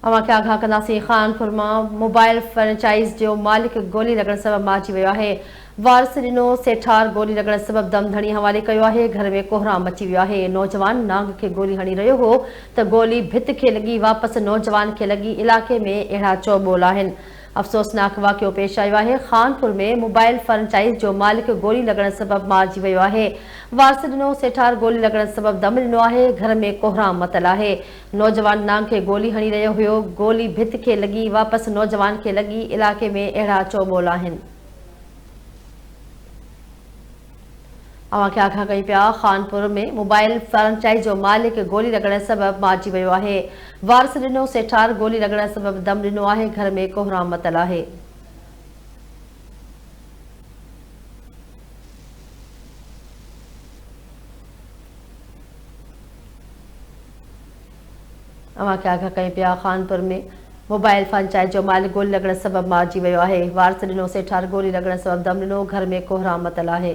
अवां खे आगाह कंदासीं। खानपुर मां मोबाइल फ्रेंचाइज़ जो मालिक गोली लॻण सबबि मारिजी वियो आहे। वारस ॾिनो सेठार गोली लॻण सबबि दम धणी हवाले कयो आहे। घर में कोहराम मची वियो आहे। नौजवान नांग खे गोली हणी रहियो हो त गोली भित खे लॻी, वापसि नौजवान खे लॻी। इलाइक़े में अहिड़ा चौॿोल आहिनि। अफ़सोसनाक वाक़ियो पेश आयो आहे। खानपुर में मोबाइल फ्रेंचाइज़ जो मालिक गोली लॻण सबबि मारिजी वियो आहे। वारस ॾिनो सेठार गोली लॻण सबबि दम ॾिनो आहे। घर में कोहराम मतल आहे। नौजवान नांग खे गोली हणी रहियो हुयो, गोली भित खे लॻी, वापसि नौजवान खे लॻी। इलाइक़े में अहिड़ा चौॿोल आहिनि। अवां खे आगाह कई पिया। खानपुर में मोबाइल फ्रेंचाइज़ जो मालिक गोली लॻण सबबि मारिजी वियो आहे। वारस ॾिनो सेठार गोली लॻण सबबि दम ॾिनो आहे। घर में कोहराम मतल आहे। अवां खे आगाह कई पिया। खानपुर में मोबाइल फ्रेंचाइज़ जो मालिक गोली लॻण सबबि मारिजी वियो आहे। वारस ॾिनो सेठार गोली लॻण सबबि दम ॾिनो। घर में कोहराम मतल आहे।